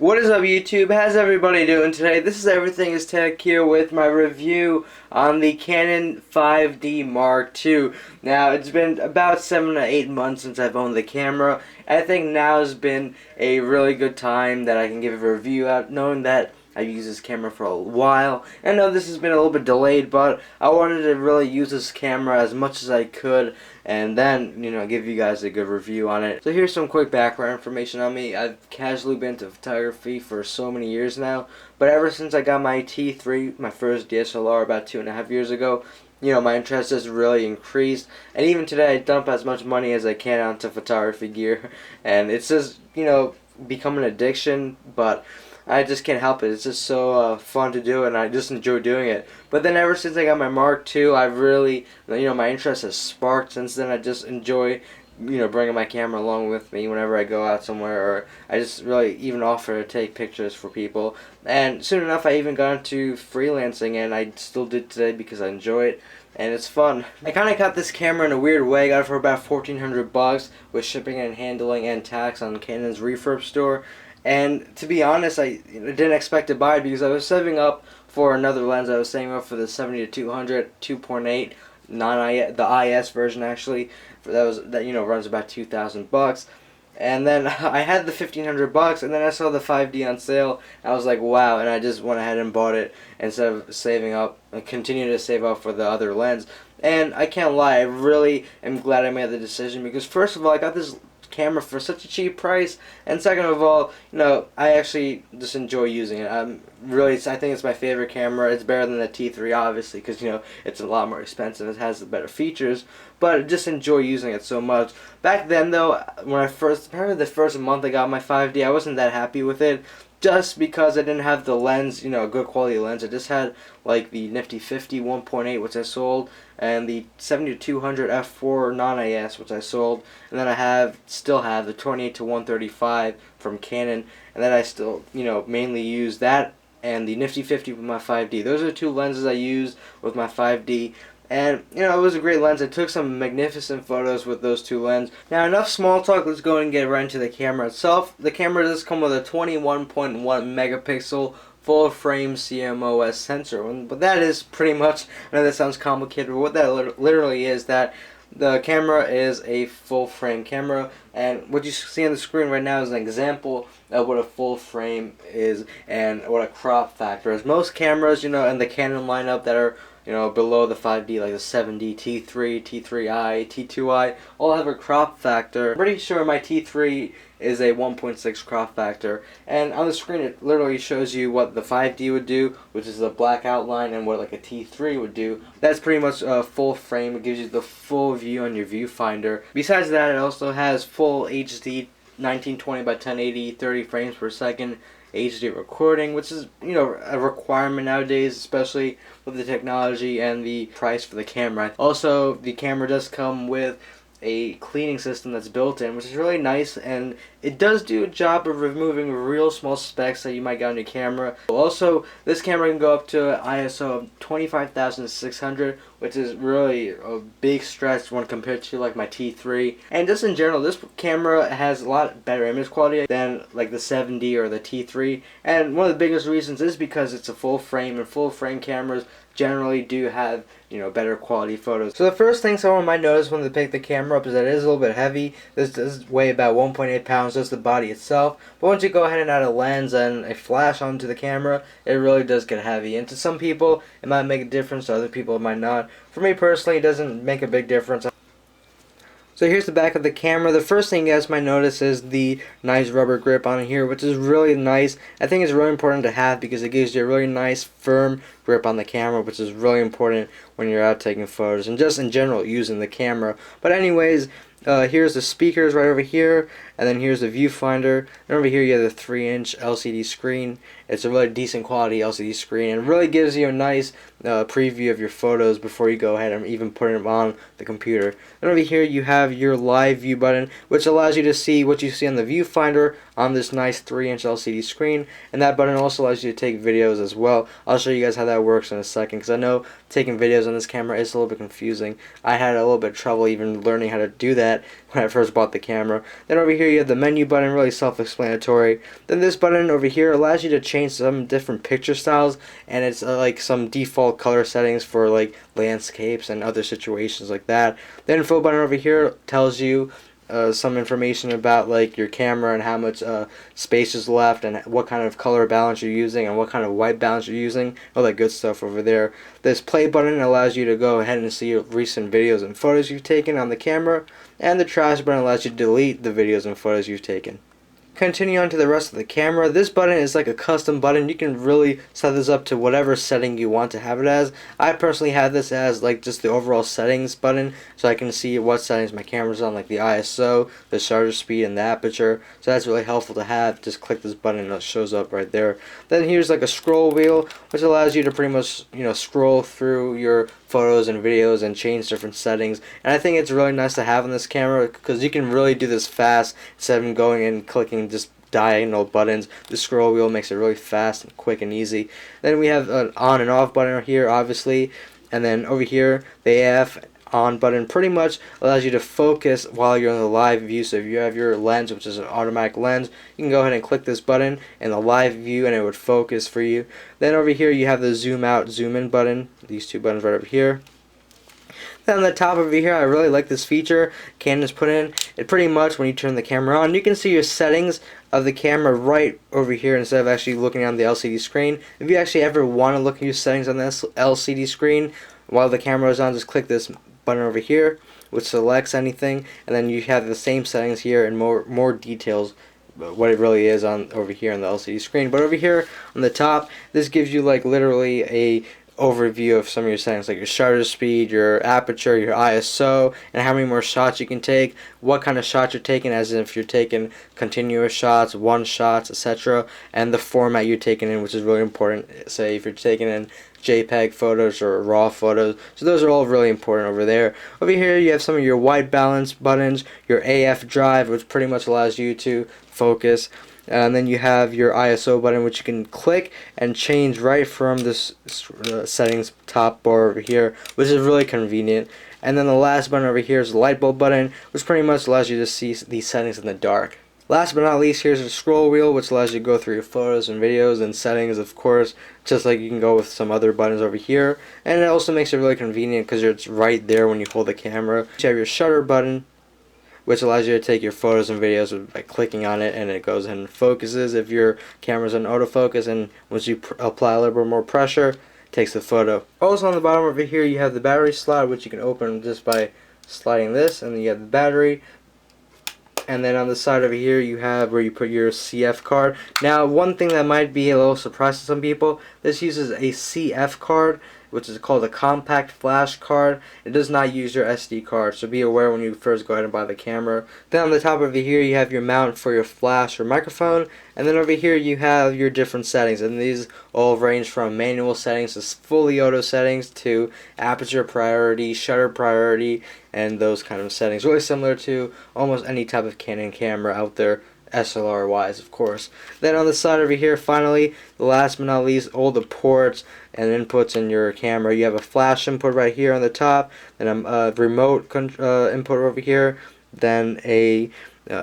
What is up, YouTube? How's everybody doing today? This is Everything is Tech here with my review on the Canon 5D Mark II. Now, it's been about 7 to 8 months since I've owned the camera. I think now has been a really good time that I can give a review out, knowing that I've used this camera for a while. I know this has been a little bit delayed, but I wanted to really use this camera as much as I could and then, give you guys a good review on it. So here's some quick background information on me. I've casually been to photography for so many years now, but ever since I got my T3, my first DSLR about 2.5 years ago, my interest has really increased, and even today I dump as much money as I can onto photography gear, and it's just, become an addiction, but I just can't help it. It's just so fun to do, and I just enjoy doing it. But then ever since I got my Mark II, I've really, my interest has sparked. Since then, I just enjoy, bringing my camera along with me whenever I go out somewhere, or I just really even offer to take pictures for people. And soon enough, I even got into freelancing, and I still did today because I enjoy it. And it's fun. I kind of got this camera in a weird way. I got it for about $1,400 with shipping and handling and tax on Canon's refurb store. And to be honest, I didn't expect to buy it because I was saving up for another lens. I was saving up for the 70-200 2.8 the IS version actually. That runs about $2,000. And then I had the $1,500, and then I saw the 5D on sale. I was like, wow, and I just went ahead and bought it instead of saving up and continue to save up for the other lens. And I can't lie, I really am glad I made the decision because first of all, I got this camera for such a cheap price, and second of all, I actually just enjoy using it. I think it's my favorite camera. It's better than the T3 obviously because it's a lot more expensive. It has the better features, but I just enjoy using it so much. Back then though, when probably the first month I got my 5D, I wasn't that happy with it. Just because I didn't have the lens, a good quality lens. I just had like the nifty 50 1.8, which I sold, and the 70-200 f4 non-AS, which I sold, and then I still have the 28-135 from Canon, and then I still, mainly use that and the nifty 50 with my 5D. Those are the two lenses I used with my 5D. And, it was a great lens. I took some magnificent photos with those two lenses. Now, enough small talk. Let's go and get right into the camera itself. The camera does come with a 21.1 megapixel full frame CMOS sensor. But that is pretty much, I know that sounds complicated, but what that literally is that the camera is a full frame camera, and what you see on the screen right now is an example of what a full frame is and what a crop factor is. Most cameras, in the Canon lineup that are below the 5D, like the 7D, T3, T3i, T2i, all have a crop factor. I'm pretty sure my T3 is a 1.6 crop factor, and on the screen it literally shows you what the 5D would do, which is the black outline, and what like a T3 would do. That's pretty much a full frame. It gives you the full view on your viewfinder. Besides that, it also has full HD 1920 by 1080 30 frames per second HD recording, which is a requirement nowadays, especially with the technology and the price for the camera. Also, the camera does come with a cleaning system that's built in, which is really nice, and it does do a job of removing real small specks that you might get on your camera. Also, this camera can go up to an ISO of 25,600, which is really a big stretch when compared to like my T3. And just in general, this camera has a lot better image quality than like the 7D or the T3. And one of the biggest reasons is because it's a full frame, and full frame cameras generally do have better quality photos. So the first thing someone might notice when they pick the camera up is that it is a little bit heavy. This does weigh about 1.8 pounds, just the body itself. But once you go ahead and add a lens and a flash onto the camera, it really does get heavy. And to some people, it might make a difference. To other people, it might not. For me personally, it doesn't make a big difference. So here's the back of the camera. The first thing you guys might notice is the nice rubber grip on here, which is really nice. I think it's really important to have because it gives you a really nice firm grip on the camera, which is really important when you're out taking photos and just in general using the camera. But anyways, here's the speakers right over here, and then here's the viewfinder, and over here you have the 3-inch LCD screen. It's a really decent quality LCD screen, and really gives you a nice preview of your photos before you go ahead and even put them on the computer. And over here you have your live view button, which allows you to see what you see on the viewfinder on this nice 3-inch LCD screen, and that button also allows you to take videos as well. I'll show you guys how that works in a second, because I know taking videos on this camera is a little bit confusing. I had a little bit of trouble even learning how to do that when I first bought the camera. Then over here you have the menu button, really self-explanatory. Then this button over here allows you to change some different picture styles, and it's like some default color settings for like landscapes and other situations like that. The info button over here tells you some information about like your camera and how much space is left and what kind of color balance you're using and what kind of white balance you're using, all that good stuff over there. This play button allows you to go ahead and see your recent videos and photos you've taken on the camera, and the trash button allows you to delete the videos and photos you've taken. Continue on to the rest of the camera. This button is like a custom button. You can really set this up to whatever setting you want to have it as. I personally have this as like just the overall settings button, so I can see what settings my camera's on, like the ISO, the shutter speed, and the aperture. So that's really helpful to have. Just click this button and it shows up right there. Then here's like a scroll wheel, which allows you to pretty much, you know, scroll through your photos and videos and change different settings. And I think it's really nice to have on this camera because you can really do this fast instead of going and clicking just diagonal buttons. The scroll wheel makes it really fast and quick and easy. Then we have an on and off button here, obviously, and then over here the AF on button pretty much allows you to focus while you're in the live view. So if you have your lens, which is an automatic lens, you can go ahead and click this button in the live view and it would focus for you. Then over here you have the zoom out, zoom in button, these two buttons right over here. Then on the top over here, I really like this feature Canon has put in. It pretty much, when you turn the camera on, you can see your settings of the camera right over here instead of actually looking on the LCD screen. If you actually ever want to look at your settings on this LCD screen while the camera is on, just click this button over here, which selects anything, and then you have the same settings here and more details what it really is on over here on the LCD screen. But over here on the top, this gives you like literally a overview of some of your settings, like your shutter speed, your aperture, your ISO, and how many more shots you can take, what kind of shots you're taking, as if you're taking continuous shots, one shots, etc., and the format you're taking in, which is really important. Say if you're taking in JPEG photos or RAW photos, so those are all really important over there. Over here you have some of your white balance buttons, your AF drive, which pretty much allows you to focus. And then you have your ISO button, which you can click and change right from this settings top bar over here, which is really convenient. And then the last button over here is the light bulb button, which pretty much allows you to see these settings in the dark. Last but not least, here's a scroll wheel, which allows you to go through your photos and videos and settings, of course, just like you can go with some other buttons over here. And it also makes it really convenient because it's right there when you hold the camera. You have your shutter button, which allows you to take your photos and videos by clicking on it, and it goes and focuses if your camera's on autofocus, and once you apply a little bit more pressure, it takes the photo. Also on the bottom over here you have the battery slot, which you can open just by sliding this, and then you have the battery. And then on the side over here you have where you put your CF card. Now one thing that might be a little surprise to some people, this uses a CF card, which is called a compact flash card. It does not use your SD card, so be aware when you first go ahead and buy the camera. Then on the top over here you have your mount for your flash or microphone, and then over here you have your different settings, and these all range from manual settings to fully auto settings to aperture priority, shutter priority, and those kind of settings. Really similar to almost any type of Canon camera out there, SLR wise, of course. Then on the side over here, finally, last but not least, all the ports and inputs in your camera. You have a flash input right here on the top, then a remote input over here, then a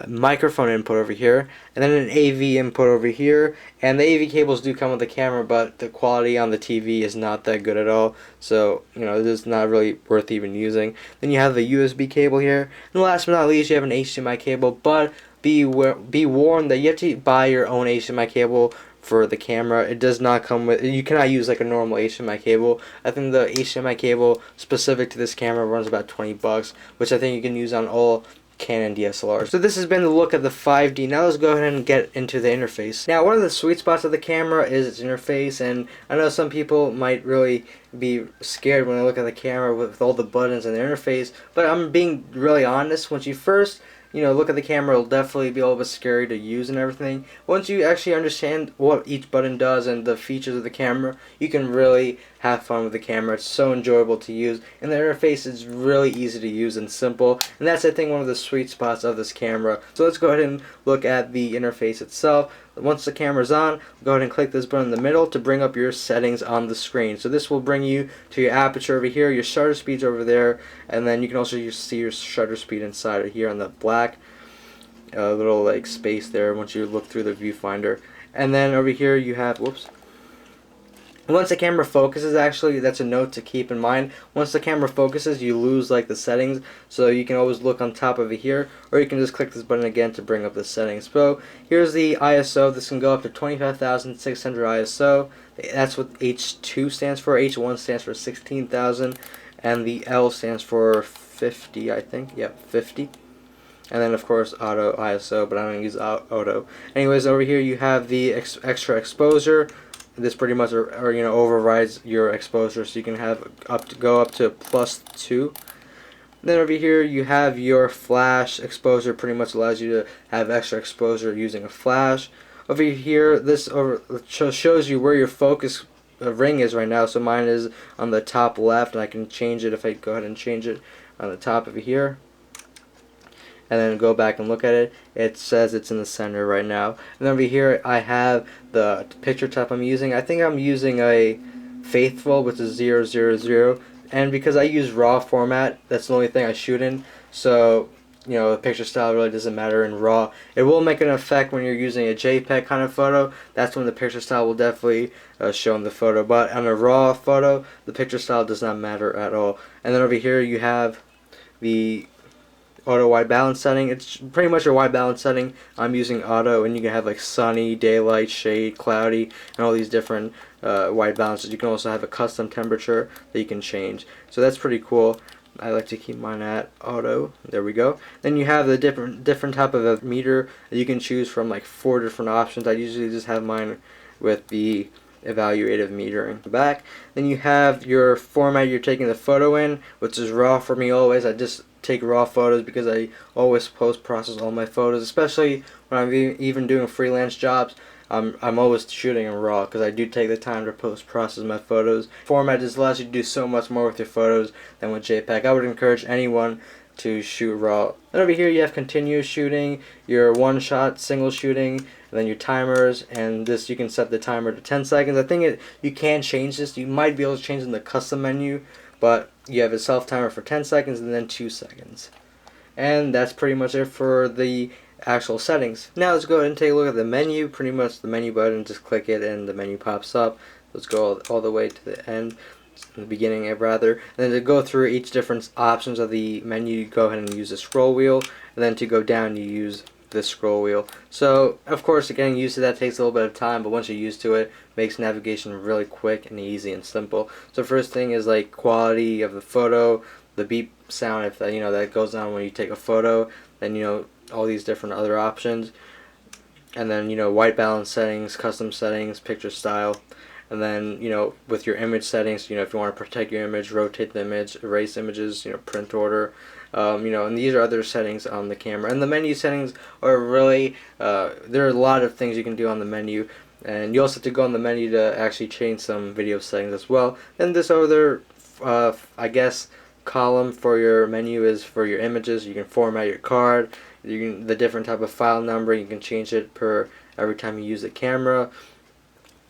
microphone input over here, and then an AV input over here. And the AV cables do come with the camera, but the quality on the TV is not that good at all, so you know, it's not really worth even using. Then you have the USB cable here, and last but not least, you have an HDMI cable, but be warned that you have to buy your own HDMI cable for the camera. It does not come with, you cannot use like a normal HDMI cable. I think the HDMI cable specific to this camera runs about 20 bucks, which I think you can use on all Canon DSLRs. So this has been the look at the 5D. Now let's go ahead and get into the interface. Now one of the sweet spots of the camera is its interface, and I know some people might really be scared when they look at the camera with all the buttons and the interface, but I'm being really honest. Once you first look at the camera, it'll definitely be a little bit scary to use and everything. Once you actually understand what each button does and the features of the camera, you can really have fun with the camera. It's so enjoyable to use, and the interface is really easy to use and simple, and that's, I think, one of the sweet spots of this camera. So let's go ahead and look at the interface itself. Once the camera's on, go ahead and click this button in the middle to bring up your settings on the screen. So this will bring you to your aperture over here, your shutter speed's over there, and then you can also see your shutter speed inside of here on the black little like space there once you look through the viewfinder. And then over here you have, once the camera focuses, actually, that's a note to keep in mind. Once the camera focuses, you lose like the settings, so you can always look on top of it here, or you can just click this button again to bring up the settings. So here's the ISO. This can go up to 25,600 ISO. That's what H2 stands for. H1 stands for 16,000, and the L stands for 50, I think. Yep, 50. And then, of course, auto ISO, but I don't use auto. Anyways, over here you have the extra exposure. This pretty much overrides your exposure, so you can have go up to +2. Then over here you have your flash exposure. Pretty much allows you to have extra exposure using a flash. Over here, this shows you where your focus ring is right now. So mine is on the top left, and I can change it if I go ahead and change it on the top over here. And then go back and look at it, it says it's in the center right now. And over here I have the picture type I'm using. I think I'm using a faithful, which is 000, and because I use RAW format, that's the only thing I shoot in, so the picture style really doesn't matter in RAW. It will make an effect when you're using a JPEG kind of photo. That's when the picture style will definitely show in the photo, but on a RAW photo the picture style does not matter at all. And then over here you have the auto white balance setting. It's pretty much your white balance setting. I'm using auto, and you can have like sunny, daylight, shade, cloudy, and all these different white balances. You can also have a custom temperature that you can change, so that's pretty cool. I like to keep mine at auto. There we go. Then you have the different type of a meter that you can choose from, like 4 different options. I usually just have mine with the evaluative metering back. Then you have your format you're taking the photo in, which is RAW for me always. I just take RAW photos because I always post-process all my photos, especially when I'm even doing freelance jobs. I'm always shooting in RAW because I do take the time to post-process my photos. Format just allows you to do so much more with your photos than with JPEG. I would encourage anyone to shoot RAW. Then over here you have continuous shooting, your one-shot single shooting, and then your timers, and this you can set the timer to 10 seconds. I think you can change this. You might be able to change in the custom menu, but you have a self timer for 10 seconds and then 2 seconds. And that's pretty much it for the actual settings. Now let's go ahead and take a look at the menu. Pretty much the menu button, just click it and the menu pops up. Let's go all the way to the end, in the beginning rather. And then to go through each different options of the menu, you go ahead and use the scroll wheel, and then to go down you use the scroll wheel. So of course getting used to that takes a little bit of time, but once you're used to it, makes navigation really quick and easy and simple. So first thing is like quality of the photo, the beep sound, if that that goes on when you take a photo, then all these different other options, and then white balance settings, custom settings, picture style, and then with your image settings, if you want to protect your image, rotate the image, erase images, print order, and these are other settings on the camera. And the menu settings are really there are a lot of things you can do on the menu, and you also have to go on the menu to actually change some video settings as well. And this other I guess column for your menu is for your images. You can format your card, the different type of file number, you can change it per every time you use the camera.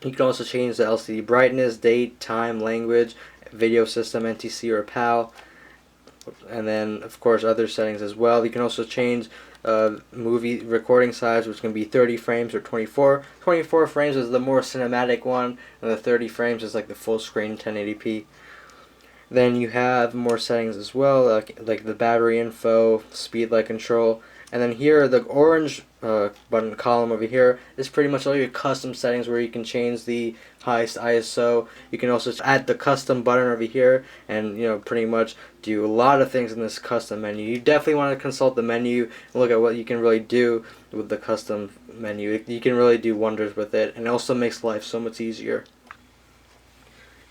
You can also change the LCD brightness, date, time, language, video system, NTC or PAL, and then of course other settings as well. You can also change movie recording size, which can be 30 frames or 24. 24 frames is the more cinematic one, and the 30 frames is like the full screen 1080p. Then you have more settings as well, like the battery info, speed light control, and then here the orange button column over here is pretty much all your custom settings where you can change the highest ISO. You can also add the custom button over here and pretty much do a lot of things in this custom menu. You definitely want to consult the menu and look at what you can really do with the custom menu. You can really do wonders with it, and it also makes life so much easier.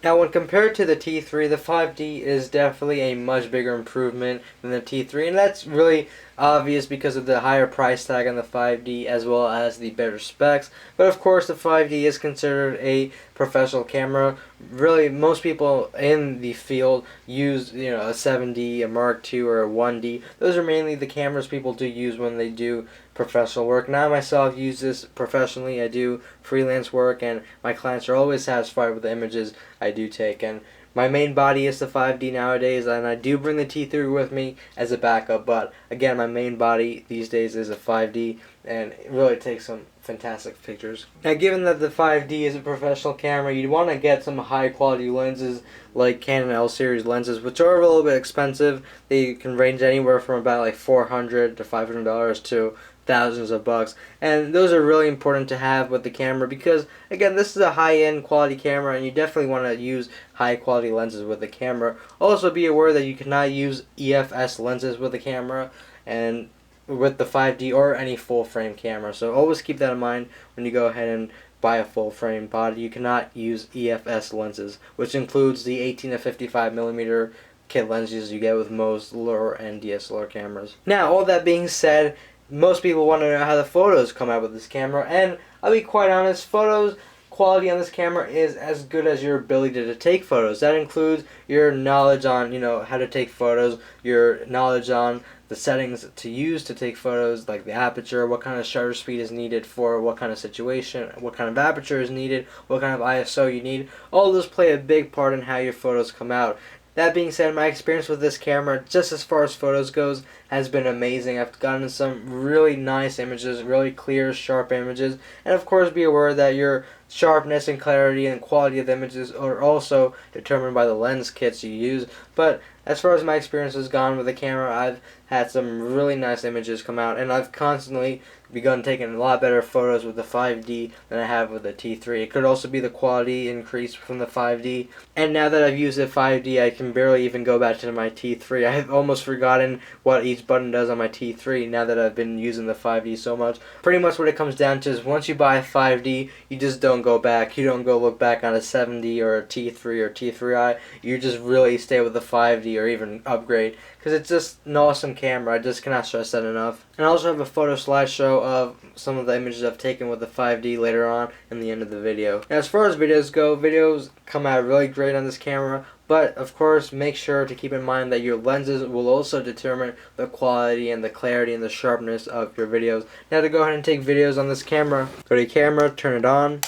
Now, when compared to the T3, the 5D is definitely a much bigger improvement than the T3, and that's really obvious because of the higher price tag on the 5D as well as the better specs. But of course, the 5D is considered a professional camera. Really, most people in the field use, a 7D, a Mark II, or a 1D. Those are mainly the cameras people do use when they do professional work. Now, I myself use this professionally. I do freelance work, and my clients are always satisfied with the images I do take. And my main body is the 5D nowadays, and I do bring the T3 with me as a backup. But again, my main body these days is a 5D, and it really takes some fantastic pictures. Now, given that the 5D is a professional camera, you'd want to get some high quality lenses like Canon L series lenses, which are a little bit expensive. They can range anywhere from about like $400 to $500 to thousands of bucks, and those are really important to have with the camera because again, this is a high-end quality camera, and you definitely want to use high quality lenses with the camera. Also, be aware that you cannot use EFS lenses with the camera and with the 5D or any full frame camera, so always keep that in mind when you go ahead and buy a full frame body. You cannot use EFS lenses, which includes the 18 to 55 millimeter kit lenses you get with most lower end DSLR cameras. Now, all that being said, most people want to know how the photos come out with this camera, and I'll be quite honest, photos quality on this camera is as good as your ability to take photos. That includes your knowledge on, how to take photos, your knowledge on the settings to use to take photos, like the aperture, what kind of shutter speed is needed for what kind of situation, what kind of aperture is needed, what kind of ISO you need. All those play a big part in how your photos come out. That being said, my experience with this camera, just as far as photos goes, has been amazing. I've gotten some really nice images, really clear, sharp images, and of course be aware that your sharpness and clarity and quality of the images are also determined by the lens kits you use. But as far as my experience has gone with the camera, I've had some really nice images come out, and I've constantly begun taking a lot better photos with the 5D than I have with the T3. It could also be the quality increase from the 5D, and now that I've used the 5D, I can barely even go back to my T3. I've almost forgotten what each button does on my T3 now that I've been using the 5D so much. Pretty much what it comes down to is once you buy a 5D, you just don't go back. You don't go look back on a 7D or a T3 or T3i. You just really stay with the 5D or even upgrade, because it's just an awesome camera. I just cannot stress that enough. And I also have a photo slideshow of some of the images I've taken with the 5D later on in the end of the video. Now, as far as videos go, videos come out really great on this camera, but of course make sure to keep in mind that your lenses will also determine the quality and the clarity and the sharpness of your videos. Now, to go ahead and take videos on this camera, go to your camera, turn it on,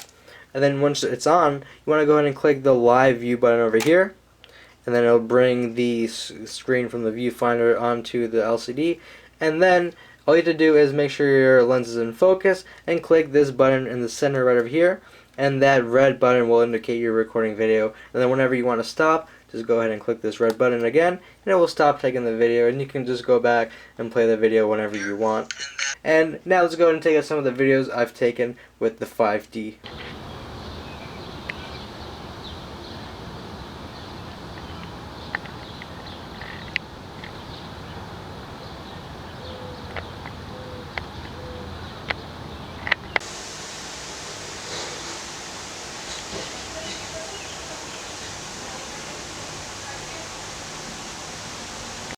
and then once it's on, you want to go ahead and click the live view button over here, and then it'll bring the screen from the viewfinder onto the LCD, and then all you have to do is make sure your lens is in focus and click this button in the center right over here, and that red button will indicate you're recording video. And then whenever you want to stop, just go ahead and click this red button again, and it will stop taking the video, and you can just go back and play the video whenever you want. And now let's go ahead and take out some of the videos I've taken with the 5D.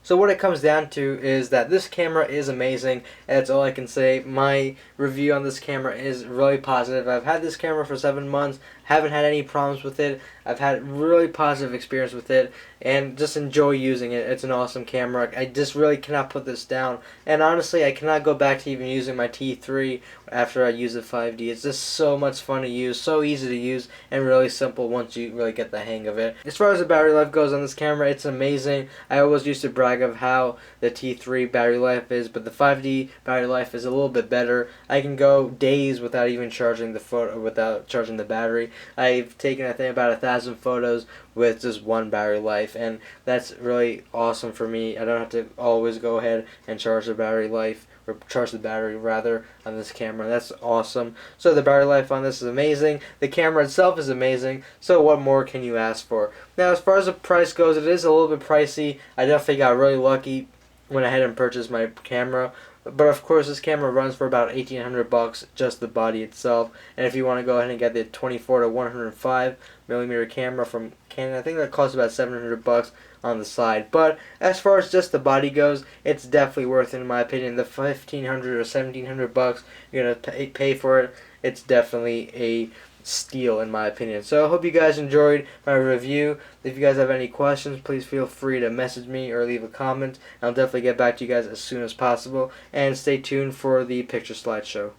So what it comes down to is that this camera is amazing, and that's all I can say. My review on this camera is really positive. I've had this camera for 7 months, haven't had any problems with it. I've had really positive experience with it, and just enjoy using it. It's an awesome camera. I just really cannot put this down, and honestly I cannot go back to even using my T3 after I use the 5D. It's just so much fun to use, so easy to use, and really simple once you really get the hang of it. As far as the battery life goes on this camera, it's amazing. I always used to brag of how the T3 battery life is, but the 5D battery life is a little bit better. I can go days without even charging the battery. I've taken, I think, about 1,000 photos with just one battery life, and that's really awesome for me. I don't have to always go ahead and charge the battery life, or charge the battery rather, on this camera. That's awesome. So the battery life on this is amazing. The camera itself is amazing. So what more can you ask for? Now, as far as the price goes, it is a little bit pricey. I definitely got really lucky when I had and purchased my camera. But of course, this camera runs for about $1,800, just the body itself. And if you want to go ahead and get the 24 to 105 millimeter camera from Canon, I think that costs about $700 on the side. But as far as just the body goes, it's definitely worth it in my opinion. The $1,500 or $1,700 you're gonna pay for it, it's definitely a steal in my opinion. So I hope you guys enjoyed my review. If you guys have any questions, please feel free to message me or leave a comment. I'll definitely get back to you guys as soon as possible. And stay tuned for the picture slideshow.